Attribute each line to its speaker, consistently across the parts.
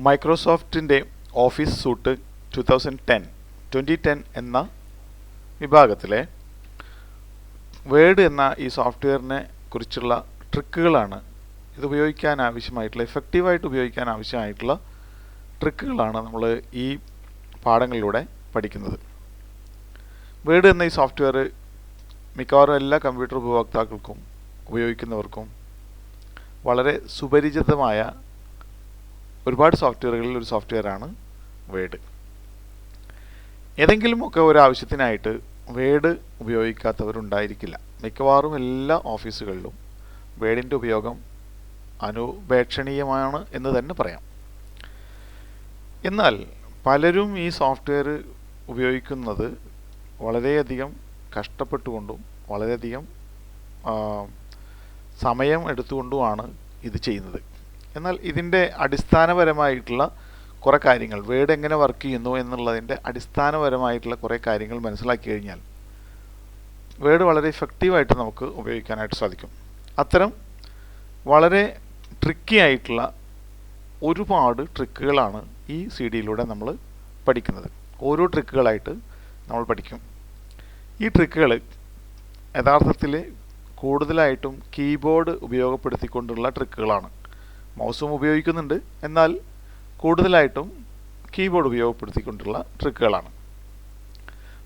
Speaker 1: മൈക്രോസോഫ്റ്റിൻ്റെ office suit 2010 എന്ന വിഭാഗത്തിലെ word എന്ന ഈ സോഫ്റ്റ്വെയറിനെ കുറിച്ചുള്ള ട്രിക്കുകളാണ്. ഇത് ഉപയോഗിക്കാൻ ആവശ്യമായിട്ടുള്ള എഫക്റ്റീവായിട്ട് ഉപയോഗിക്കാൻ ആവശ്യമായിട്ടുള്ള ട്രിക്കുകളാണ് നമ്മൾ ഈ പാഠങ്ങളിലൂടെ പഠിക്കുന്നത്. വേഡ് എന്ന ഈ സോഫ്റ്റ്വെയർ മിക്കവാറും എല്ലാ കമ്പ്യൂട്ടർ ഉപഭോക്താക്കൾക്കും ഉപയോഗിക്കുന്നവർക്കും വളരെ സുപരിചിതമായ ഒരുപാട് സോഫ്റ്റ്വെയറുകളിൽ ഒരു സോഫ്റ്റ്വെയറാണ് വേഡ്. ഏതെങ്കിലുമൊക്കെ ഒരു ആവശ്യത്തിനായിട്ട് വേഡ് ഉപയോഗിക്കാത്തവരുണ്ടായിരിക്കില്ല. മിക്കവാറും എല്ലാ ഓഫീസുകളിലും വേഡിൻ്റെ ഉപയോഗം അനുപേക്ഷണീയമാണ് എന്ന് തന്നെ പറയാം. എന്നാൽ പലരും ഈ സോഫ്റ്റ്വെയർ ഉപയോഗിക്കുന്നത് വളരെയധികം കഷ്ടപ്പെട്ടുകൊണ്ടും വളരെയധികം സമയം എടുത്തുകൊണ്ടുമാണ് ഇത് ചെയ്യുന്നത്. എന്നാൽ ഇതിൻ്റെ അടിസ്ഥാനപരമായിട്ടുള്ള കുറേ കാര്യങ്ങൾ, വേഡ് എങ്ങനെ വർക്ക് ചെയ്യുന്നു എന്നുള്ളതിൻ്റെ അടിസ്ഥാനപരമായിട്ടുള്ള കുറേ കാര്യങ്ങൾ മനസ്സിലാക്കി കഴിഞ്ഞാൽ വേഡ് വളരെ ഇഫക്റ്റീവായിട്ട് നമുക്ക് ഉപയോഗിക്കാനായിട്ട് സാധിക്കും. അത്തരം വളരെ ട്രിക്കി ആയിട്ടുള്ള ഒരുപാട് ട്രിക്കുകളാണ് ഈ CD-യിലൂടെ നമ്മൾ പഠിക്കുന്നത്. ഓരോ ട്രിക്കുകളായിട്ട് നമ്മൾ പഠിക്കും. ഈ ട്രിക്കുകൾ യഥാർത്ഥത്തിൽ കൂടുതലായിട്ടും കീബോർഡ് ഉപയോഗപ്പെടുത്തിക്കൊണ്ടുള്ള ട്രിക്കുകളാണ്. മൗസും ഉപയോഗിക്കുന്നുണ്ട്, എന്നാൽ കൂടുതലായിട്ടും കീബോർഡ് ഉപയോഗപ്പെടുത്തിക്കൊണ്ടുള്ള ട്രിക്കുകളാണ്.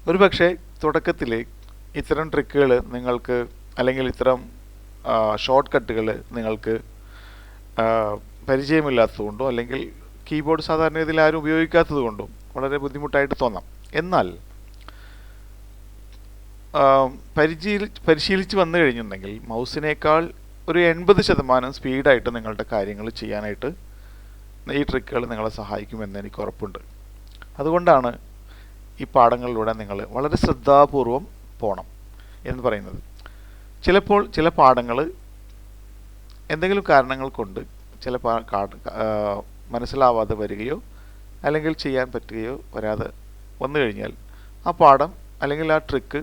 Speaker 1: ഒരു പക്ഷേ തുടക്കത്തിൽ ഇത്തരം ട്രിക്കുകൾ നിങ്ങൾക്ക്, അല്ലെങ്കിൽ ഇത്തരം ഷോർട്ട് കട്ടുകൾ നിങ്ങൾക്ക് പരിചയമില്ലാത്തതുകൊണ്ടോ അല്ലെങ്കിൽ കീബോർഡ് സാധാരണഗതിയിൽ ആരും ഉപയോഗിക്കാത്തത് കൊണ്ടും വളരെ ബുദ്ധിമുട്ടായിട്ട് തോന്നാം. എന്നാൽ പരിശീലിച്ച് വന്നു കഴിഞ്ഞിട്ടുണ്ടെങ്കിൽ മൗസിനേക്കാൾ ഒരു 80% സ്പീഡായിട്ട് നിങ്ങളുടെ കാര്യങ്ങൾ ചെയ്യാനായിട്ട് ഈ ട്രിക്കുകൾ നിങ്ങളെ സഹായിക്കുമെന്ന് എനിക്ക് ഉറപ്പുണ്ട്. അതുകൊണ്ടാണ് ഈ പാഠങ്ങളിലൂടെ നിങ്ങൾ വളരെ ശ്രദ്ധാപൂർവം പോകണം എന്ന് പറയുന്നത്. ചിലപ്പോൾ ചില പാഠങ്ങൾ എന്തെങ്കിലും കാരണങ്ങൾ കൊണ്ട് ചില മനസ്സിലാവാതെ വരികയോ അല്ലെങ്കിൽ ചെയ്യാൻ പറ്റുകയോ വരാതെ വന്നു കഴിഞ്ഞാൽ ആ പാഠം അല്ലെങ്കിൽ ആ ട്രിക്ക്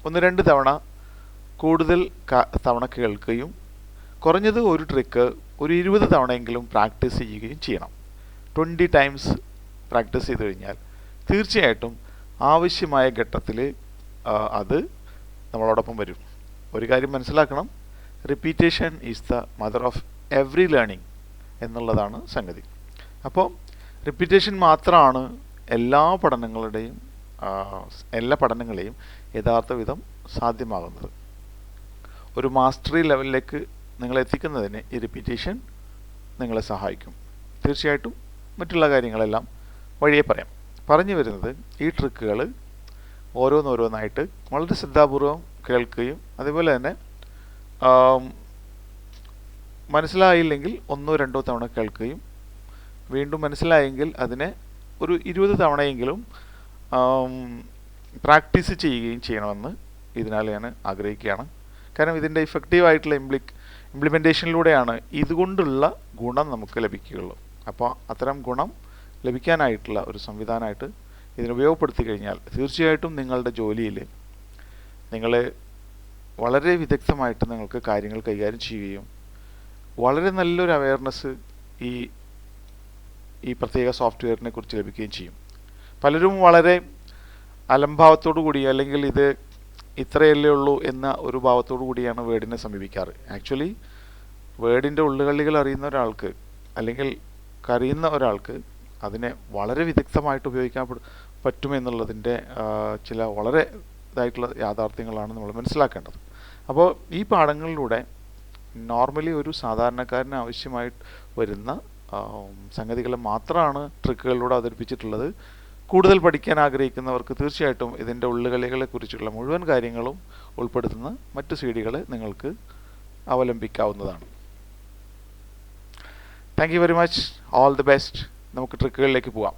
Speaker 1: 1-2 തവണ കൂടുതൽ തവണ കേൾക്കുകയും കുറഞ്ഞത് ഒരു ട്രിക്ക് ഒരു 20 തവണയെങ്കിലും പ്രാക്ടീസ് ചെയ്യുകയും ചെയ്യണം. 20 times പ്രാക്ടീസ് ചെയ്ത് കഴിഞ്ഞാൽ തീർച്ചയായിട്ടും ആവശ്യമായ ഘട്ടത്തിൽ അത് നമ്മളോടൊപ്പം വരും. ഒരു കാര്യം മനസ്സിലാക്കണം, repetition is the mother of every learning എന്നുള്ളതാണ് സംഗതി. അപ്പോൾ റിപ്പീറ്റേഷൻ മാത്രമാണ് എല്ലാ പഠനങ്ങളെയും യഥാർത്ഥ വിധം സാധ്യമാകുന്നത്. ഒരു മാസ്റ്ററി ലെവലിലേക്ക് നിങ്ങളെ എത്തിക്കുന്നതിന് ഈ റിപ്പീറ്റേഷൻ നിങ്ങളെ സഹായിക്കും. തീർച്ചയായിട്ടും മറ്റുള്ള കാര്യങ്ങളെല്ലാം വഴിയെ പറയാം. പറഞ്ഞു വരുന്നത്, ഈ ട്രിക്കുകൾ ഓരോന്നോരോന്നായിട്ട് വളരെ ശ്രദ്ധാപൂർവം കേൾക്കുകയും അതുപോലെ തന്നെ മനസ്സിലായില്ലെങ്കിൽ 1-2 തവണ കേൾക്കുകയും വീണ്ടും മനസ്സിലായെങ്കിൽ അതിനെ ഒരു 20 തവണയെങ്കിലും പ്രാക്ടീസ് ചെയ്യുകയും ചെയ്യണമെന്ന് ഇതിനാൽ ഞാൻ ആഗ്രഹിക്കുകയാണ്. കാരണം ഇതിൻ്റെ ഇഫക്റ്റീവായിട്ടുള്ള ഇംപ്ലിമെൻറ്റേഷനിലൂടെയാണ് ഇതുകൊണ്ടുള്ള ഗുണം നമുക്ക് ലഭിക്കുകയുള്ളൂ. അപ്പോൾ അത്തരം ഗുണം ലഭിക്കാനായിട്ടുള്ള ഒരു സംവിധാനമായിട്ട് ഇതിനെ ഉപയോഗപ്പെടുത്തി കഴിഞ്ഞാൽ തീർച്ചയായിട്ടും നിങ്ങളുടെ ജോലിയിൽ നിങ്ങൾ വളരെ വിദഗ്ധമായിട്ട് നിങ്ങൾക്ക് കാര്യങ്ങൾ കൈകാര്യം ചെയ്യുകയും വളരെ നല്ലൊരു അവയർനെസ് ഈ പ്രത്യേക സോഫ്റ്റ്വെയറിനെ കുറിച്ച് ലഭിക്കുകയും ചെയ്യും. പലരും വളരെ അലംഭാവത്തോടു കൂടി അല്ലെങ്കിൽ ഇത് ഇത്രയല്ലേ ഉള്ളൂ എന്ന ഒരു ഭാവത്തോടു കൂടിയാണ് വേഡിനെ സമീപിക്കാറ്. ആക്ച്വലി വേഡിൻ്റെ ഉള്ളുകളികൾ അറിയുന്ന ഒരാൾക്ക് അല്ലെങ്കിൽ അറിയുന്ന ഒരാൾക്ക് അതിനെ വളരെ വിദഗ്ധമായിട്ട് ഉപയോഗിക്കാൻ പറ്റുമെന്നുള്ളതിൻ്റെ ചില വളരെ ഇതായിട്ടുള്ള യാഥാർത്ഥ്യങ്ങളാണ് നമ്മൾ മനസ്സിലാക്കേണ്ടത്. അപ്പോൾ ഈ പാഠങ്ങളിലൂടെ നോർമലി ഒരു സാധാരണക്കാരന് ആവശ്യമായിട്ട് വരുന്ന സംഗതികൾ മാത്രമാണ് ട്രിക്കുകളിലൂടെ അവതരിപ്പിച്ചിട്ടുള്ളത്. കൂടുതൽ പഠിക്കാൻ ആഗ്രഹിക്കുന്നവർക്ക് തീർച്ചയായിട്ടും ഇതിൻ്റെ ഉള്ളുകളികളെക്കുറിച്ചുള്ള മുഴുവൻ കാര്യങ്ങളും ഉൾപ്പെടുത്തുന്ന മറ്റ് CD-കൾ നിങ്ങൾക്ക് അവലംബിക്കാവുന്നതാണ്. Thank you very much. All the best. നമുക്ക് ട്രിക്കുകളിലേക്ക് പോവാം.